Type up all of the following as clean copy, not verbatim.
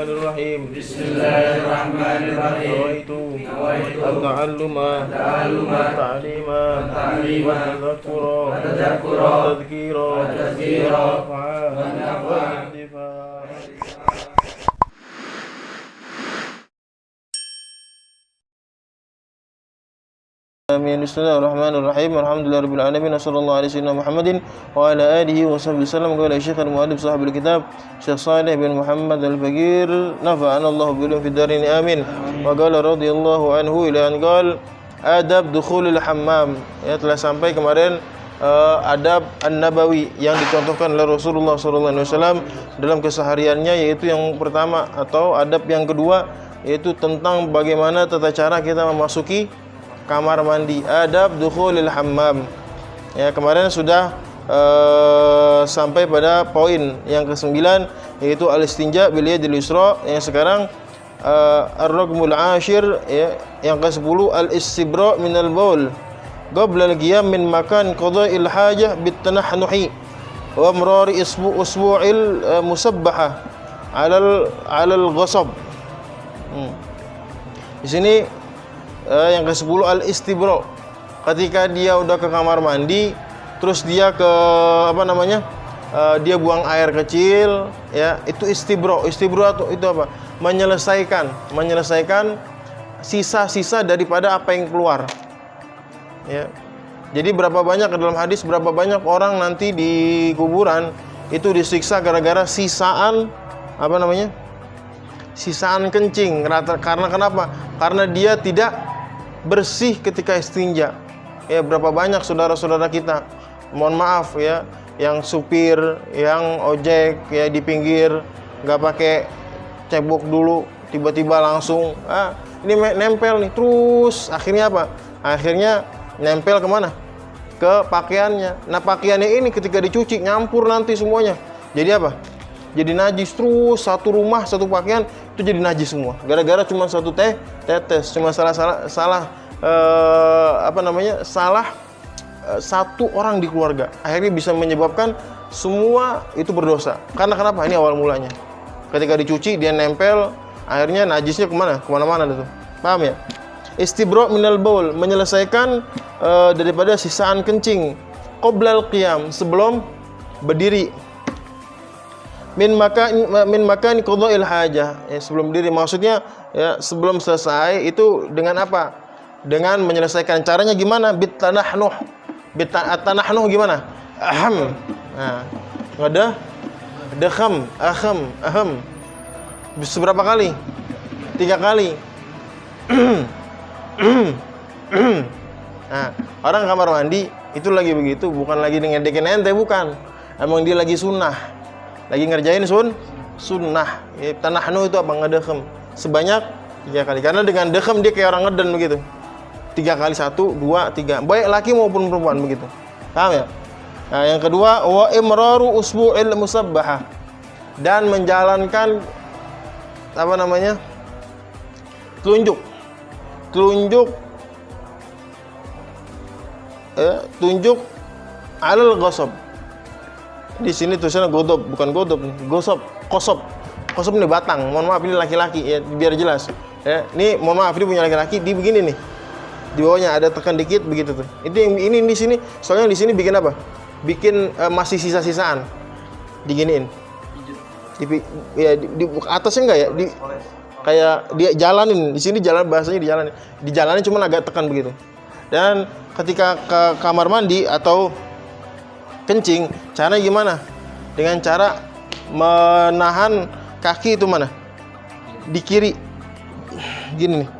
Bismillahirrahmanirrahim. Bismillahirrahmanirrahim. Nawaitu at-ta'alluma wat-ta'lima wat-tadhakkura wat-tadhkira wal-intifa. Amin. Bismillahirrahmanirrahim. Alhamdulillahirabbil alamin. Wassallallahu ala sayyidina Muhammadin wa ala alihi wa sahbihi wasallam. Qala Syekh al-Mu'allif sahibul kitab Syekh Shalih bin Muhammad al-Faqir nafa'ana Allah bilum fid darin amin. Wa qala radhiyallahu anhu ila an qala adab dukhulil hammam. Ya, telah sampai kemarin adab an-nabawi yang dicontohkan oleh Rasulullah sallallahu alaihi wasallam dalam kesehariannya, yaitu yang pertama atau adab yang kedua yaitu tentang bagaimana tata cara kita memasuki kamar mandi, adab dukhulil hammam. Ya, kemarin sudah sampai pada poin yang ke-9 yaitu al-istinja bil yadil yusra. Yang sekarang ar-raqmul 10 ya, yang ke-10 al-istibra minal baul qabla al-qiyam min makan qada'il hajah bit tanahnuhi wa imrari usbu'il musabbaha 'alal ghasab. Di sini yang ke-10 al-istibra. Ketika dia udah ke kamar mandi, terus dia ke dia buang air kecil, ya, itu istibra. Istibra itu apa? Menyelesaikan sisa-sisa daripada apa yang keluar. Ya. Jadi berapa banyak dalam hadis, berapa banyak orang nanti di kuburan itu disiksa gara-gara sisaan sisaan kencing. Karena kenapa? Karena dia tidak bersih ketika istinja. Ya, berapa banyak saudara-saudara kita, mohon maaf ya, yang supir, yang ojek ya di pinggir nggak pakai cebok dulu, tiba-tiba langsung ini nempel nih, terus akhirnya apa? Akhirnya nempel kemana? Ke pakaiannya. Nah, pakaiannya ini ketika dicuci nyampur nanti semuanya. Jadi apa? Jadi najis terus, satu rumah, satu pakaian itu jadi najis semua. Gara-gara cuma satu tetes, cuma salah satu orang di keluarga. Akhirnya bisa menyebabkan semua itu berdosa. Karena kenapa? Ini awal mulanya. Ketika dicuci dia nempel, akhirnya najisnya kemana-mana itu. Paham ya? Istibra minal baul, menyelesaikan daripada sisaan kencing. Qoblal qiyam, sebelum berdiri. Min makan qada'il hajah, ya, sebelum diri, maksudnya ya sebelum selesai itu dengan apa? Dengan menyelesaikan. Caranya gimana? Bit tanahnuh gimana? Aham. Nah, ada dakham, aham. Seberapa kali? 3 kali. Nah, orang kamar mandi itu lagi begitu, bukan lagi ngedekin ente, bukan. Emang dia lagi sunnah. Lagi ngerjain sunnah. Ya, tanahnu itu apa? Ngedekhem sebanyak 3 kali. Karena dengan dekhem dia kayak orang ngeden begitu. 3 kali, 1, 2, 3. Baik laki maupun perempuan begitu. Paham ya? Nah, yang kedua wa imraru usbu'il musabbahah, dan menjalankan tunjuk alal ghasab. Di sini tulisannya godob, bukan godob nih, kosob nih batang. Mohon maaf ini laki-laki ya, biar jelas. Ya, ini mohon maaf ini punya laki-laki, di begini nih. Di bawahnya ada tekan dikit begitu tuh. Ini di sini, soalnya di sini bikin apa? Bikin masih sisa-sisaan. Diginiin. Di atasnya enggak ya? Kayak dia jalanin. Di sini jalan, bahasanya dijalanin. Dijalanin cuma agak tekan begitu. Dan ketika ke kamar mandi atau kencing, caranya gimana? Dengan cara menahan kaki itu mana? Di kiri. Gini nih.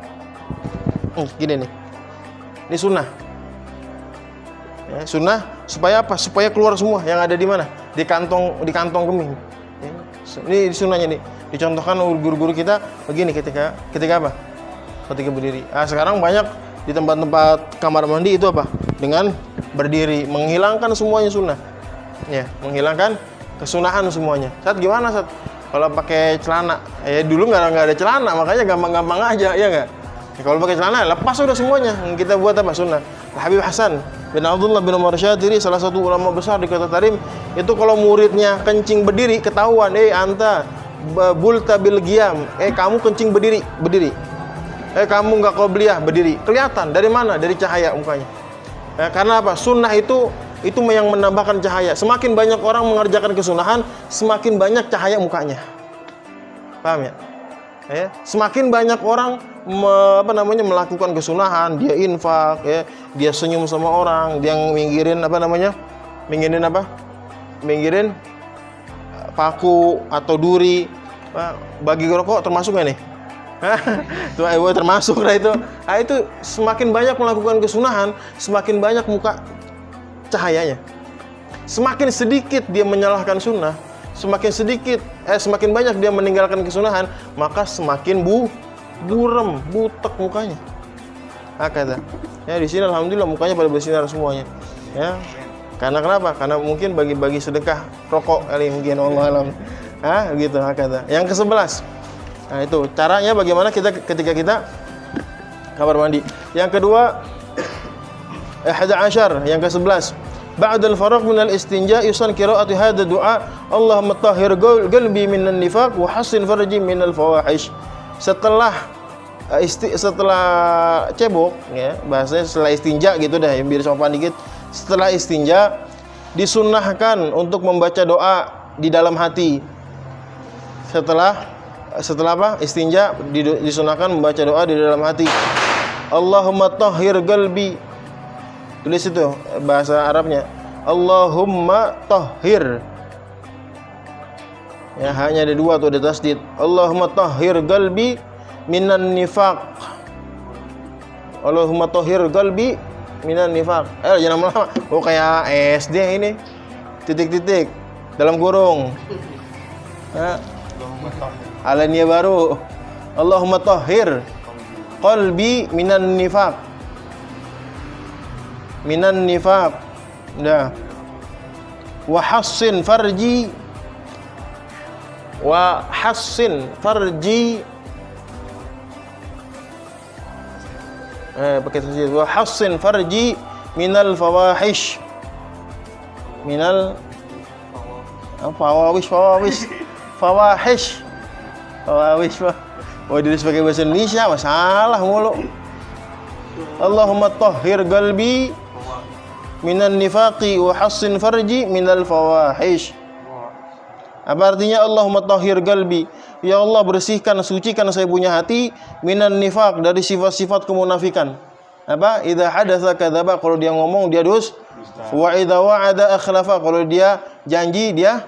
Gini nih. Ini sunnah. Ya, sunnah supaya apa? Supaya keluar semua yang ada di mana? Di kantong kemih. Ya, ini sunnahnya nih. Dicontohkan guru-guru kita begini ketika apa? Ketika berdiri. Sekarang banyak di tempat-tempat kamar mandi itu apa? Dengan berdiri, menghilangkan semuanya sunnah. Ya, menghilangkan kesunahan semuanya. Saat gimana Saat? Kalau pakai celana, ya dulu nggak ada celana, makanya gampang-gampang aja, ya nggak? Ya, kalau pakai celana, lepas sudah semuanya. Kita buat apa? Sunnah. Habib Hasan bin Abdullah bin Umar Syatiri, salah satu ulama besar di Kota Tarim, itu kalau muridnya kencing berdiri, ketahuan, anta bulta bil qiyam, kamu kencing berdiri, kamu nggak qobliyah, berdiri. Kelihatan dari mana? Dari cahaya mukanya. Karena apa? Sunnah itu yang menambahkan cahaya. Semakin banyak orang mengerjakan kesunahan, semakin banyak cahaya mukanya. Paham ya? Semakin banyak orang melakukan kesunahan, dia infak, dia senyum sama orang, dia minggirin minggirin paku atau duri, bagi rokok termasuk nggak nih? Termasuk lah itu. Itu semakin banyak melakukan kesunahan, semakin banyak muka cahayanya. Semakin sedikit dia menyalahkan sunnah, semakin banyak dia meninggalkan kesunahan, maka semakin buram, butek mukanya. Kata. Di sini alhamdulillah mukanya pada bersinar semuanya. Karena kenapa? Karena mungkin bagi-bagi sedekah rokok kali mungkin, Allah alam. Gitu kata. Yang ke-11. Itu caranya bagaimana ketika kita kamar mandi. Yang kedua, 11, yang ke-11. Ba'dal faragh minal istinja yusan qira'atu hadha du'a Allahumma tahhir qalbi minan nifaq wa hassin farji minal fawahish. Setelah cebok, bahasanya setelah istinja gitu dah, biar sopan dikit. Setelah istinja disunnahkan untuk membaca doa di dalam hati. Setelah apa? Istinja disunahkan membaca doa di dalam hati. Allahumma tahhir qalbi. Tulis itu bahasa Arabnya. Allahumma tahhir. Hanya ada dua tuh, ada tasdid. Allahumma tahhir qalbi minan nifaq. Allahumma tahhir qalbi minan nifaq. Jangan lama-lama. Kayak SD ini. Titik-titik dalam kurung. Alania baru. Allahumma tahhir qalbi minan nifaq. Dah. Wa hassin farji. Pakai tasdid. Wa hassin farji minal fawahish. Fawahish. Ditulis pakai bahasa Indonesia, masalah mulu. Allahumma tahhir qalbi minan nifaqi wa hassin farji minal fawahish. Apa artinya Allahumma tahhir qalbi? Ya Allah, bersihkan, sucikan saya punya hati minan nifaq, dari sifat-sifat kemunafikan. Idza hadatsa kadzaba, kalau dia ngomong dia dusta. Wa idza wa'ada akhlafa, kalau dia janji dia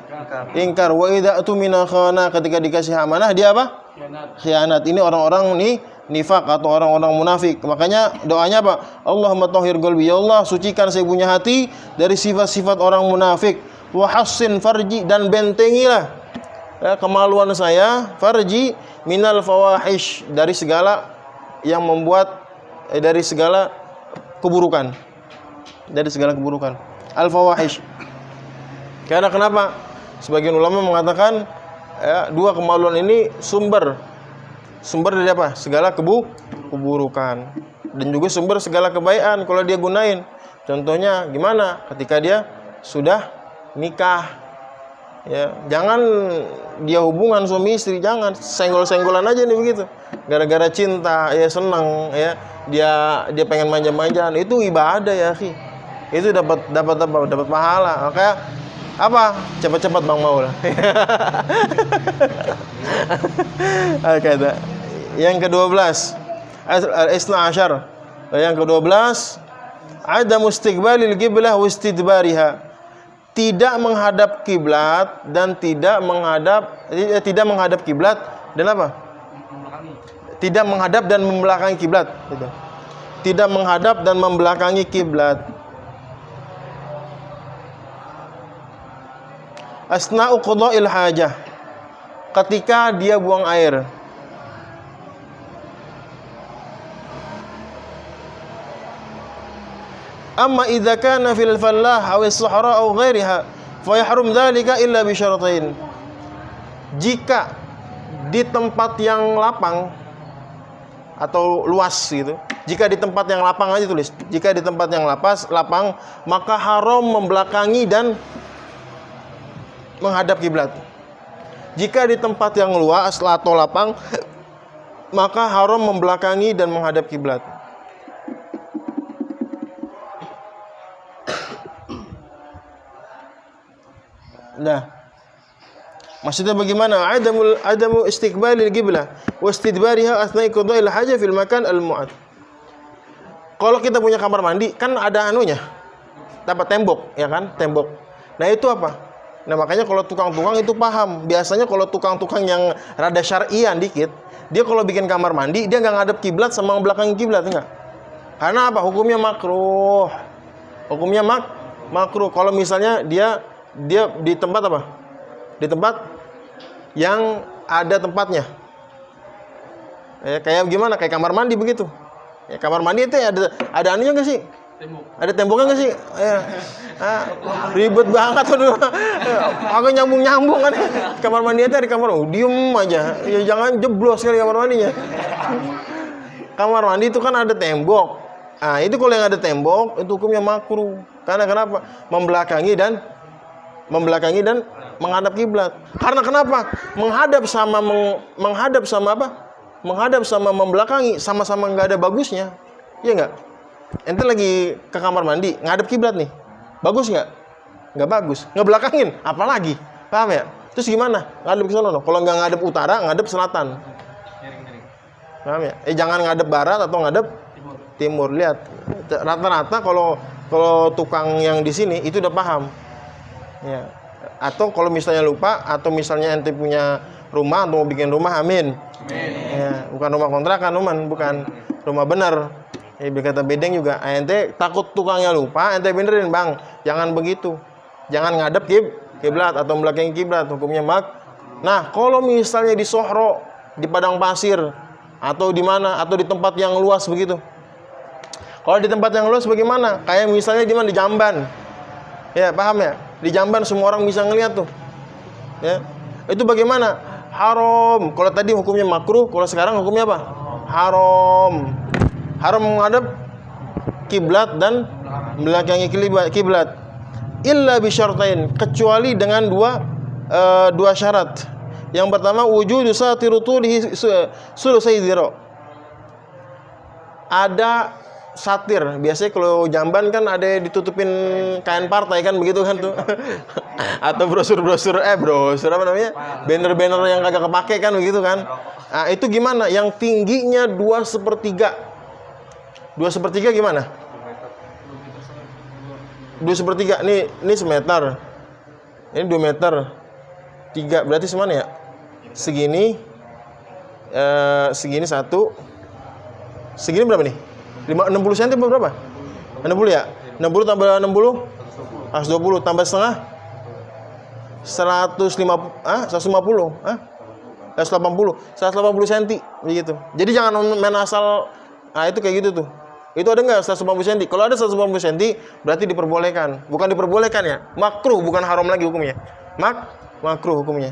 ingkar. Wa idza atumina khana, ketika dikasih amanah dia apa? Khianat. Ini orang-orang nifak atau orang-orang munafik. Makanya doanya apa? Allahumma tahhir qalbi, ya Allah sucikan saya punya hati dari sifat-sifat orang munafik. Wa hassin farji, dan bentengilah kemaluan saya, farji minal fawahish, dari segala yang membuat dari segala keburukan. Al-fawahish. Karena kenapa? Sebagian ulama mengatakan dua kemaluan ini sumber dari apa? Segala keburukan, dan juga sumber segala kebaikan kalau dia gunain. Contohnya gimana? Ketika dia sudah nikah, jangan dia hubungan suami istri, jangan senggol-senggolan aja nih begitu. Gara-gara cinta, senang, dia pengen manja-manjaan, itu ibadah ya, akhi. Itu dapat pahala. Maka apa? Cepat-cepat Bang Maul. Yang ke-12, al-isna asyar. Yang ke-12, ada mustiqbalil qiblah wa istidbariha. Tidak menghadap kiblat dan tidak menghadap kiblat dan apa? Tidak menghadap dan membelakangi kiblat. Tidak menghadap dan membelakangi kiblat. Asna'u qada'il hajah, ketika dia buang air. Amma idza kana fil fallah aw as-sahra aw ghairiha fa yahrum dzalika illa bi syaratain. Jika di tempat yang lapang atau luas gitu. Jika di tempat yang lapang aja tulis. Jika di tempat yang lapang, maka haram membelakangi dan menghadap kiblat. Jika di tempat yang luas atau lapang, maka haram membelakangi dan menghadap kiblat. Nah, maksudnya bagaimana? Adamu istiqbalil qiblah wa istidbariha asna'i qada'il haja fil makan al-mu'ad. Kalau kita punya kamar mandi kan ada anunya. Dapat tembok, ya kan? Tembok. Nah, itu apa? Nah, makanya kalau tukang-tukang itu paham. Biasanya kalau tukang-tukang yang rada syar'ian dikit, dia kalau bikin kamar mandi, dia nggak ngadep kiblat sama belakang kiblat, enggak. Karena apa? Hukumnya makruh. Hukumnya makruh. Kalau misalnya dia di tempat apa? Di tempat yang ada tempatnya. Kayak gimana? Kayak kamar mandi begitu. Ya, kamar mandi itu ada anunya nggak sih? Ada temboknya nggak sih? Ribet banget tuh. Aku nyambung kan. Kamar mandi itu ada kamar. Diem aja. Ya jangan jeblos kali kamar mandinya. Kamar mandi itu kan ada tembok. Nah, itu kalau yang ada tembok itu hukumnya makruh. Karena kenapa? Membelakangi dan menghadap kiblat. Karena kenapa? Menghadap sama apa? Menghadap sama membelakangi sama-sama nggak ada bagusnya. Iya nggak? Ente lagi ke kamar mandi, ngadep kiblat nih. Bagus nggak? Nggak bagus. Ngebelakangin, apalagi. Paham ya? Terus gimana? Ngadep ke sana. Kalau nggak ngadep utara, ngadep selatan. Paham ya? Jangan ngadep barat atau ngadep timur. Lihat. Rata-rata kalau tukang yang di sini itu udah paham. Ya. Atau kalau misalnya lupa atau misalnya ente punya rumah atau mau bikin rumah, amin. Ya, bukan rumah kontrakan, bukan rumah bener. Berkata bedeng juga, ente takut tukangnya lupa, ente benerin, Bang. Jangan begitu. Jangan ngadep kiblat atau belakang kiblat, hukumnya Nah, kalau misalnya di Sohro, di padang pasir atau di mana atau di tempat yang luas begitu. Kalau di tempat yang luas bagaimana? Kayak misalnya di mana? Di Jamban. Ya, paham ya? Di Jamban semua orang bisa ngelihat tuh. Ya. Itu bagaimana? Haram. Kalau tadi hukumnya makruh, kalau sekarang hukumnya apa? Haram. Haram menghadap kiblat dan belakangi kiblat. Illa bi syartain, kecuali dengan dua syarat. Yang pertama wujudu satiru tulihi sulusai dzira. Ada satir. Biasanya kalau Jamban kan ada ditutupin kain partai kan begitu kan tuh. Atau brosur apa namanya? Banner-banner yang kagak kepake kan begitu kan. Nah, itu gimana? Yang tingginya 2/3. 2/3 gimana? 2/3. Ini semeter. Ini 2 meter. 3 berarti semana ya? Segini. Segini 1. Segini berapa nih? 60 cm berapa? 60 ya? 60 tambah 60? 120 tambah setengah? 150? 180 cm begitu. Jadi jangan main asal. Nah, itu kayak gitu tuh. Itu ada nggak 150 cm? Kalau ada 150 cm berarti diperbolehkan. Bukan diperbolehkan ya, makruh, bukan haram lagi hukumnya. Makruh hukumnya.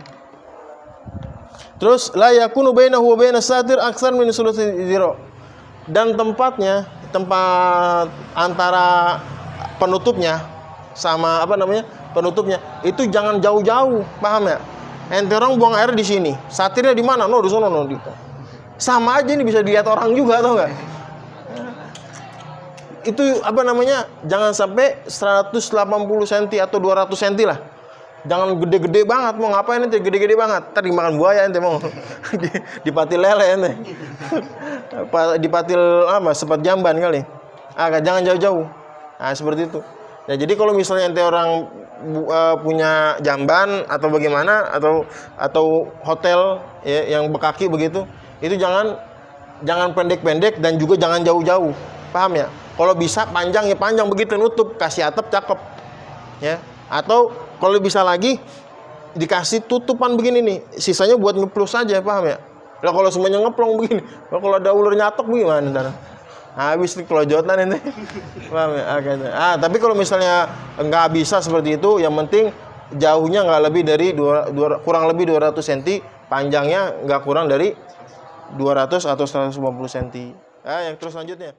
Terus la yakunu bainahu wa bainas satir aktsar min sulusi dzira. Dan tempat antara penutupnya sama penutupnya itu jangan jauh-jauh, paham ya? Ente orang buang air di sini, satirnya di mana? Di sono sama aja ini bisa dilihat orang juga, tau nggak? Itu jangan sampai 180 cm atau 200 cm lah. Jangan gede-gede banget, mau ngapain ente gede-gede banget? Ntar dimakan buaya ente mau. Dipatil lele ente. Dipatil sepat Jamban kali. Jangan jauh-jauh. Nah, seperti itu. Nah, jadi kalau misalnya ente orang punya jamban atau bagaimana atau hotel ya, yang bekaki begitu, itu jangan pendek-pendek dan juga jangan jauh-jauh. Paham ya? Kalau bisa panjang ya panjang begitu, nutup, kasih atap cakep. Ya. Atau kalau bisa lagi dikasih tutupan begini nih, sisanya buat ngeplus saja, paham ya? Lah kalau semuanya ngeplong begini, kalau ada ular nyatok gimana ntar? Habis nih kelojotan ini. Paham ya? Tapi kalau misalnya nggak bisa seperti itu, yang penting jauhnya nggak lebih dari kurang lebih 200 cm, panjangnya nggak kurang dari 200 atau 150 cm. Yang terus selanjutnya.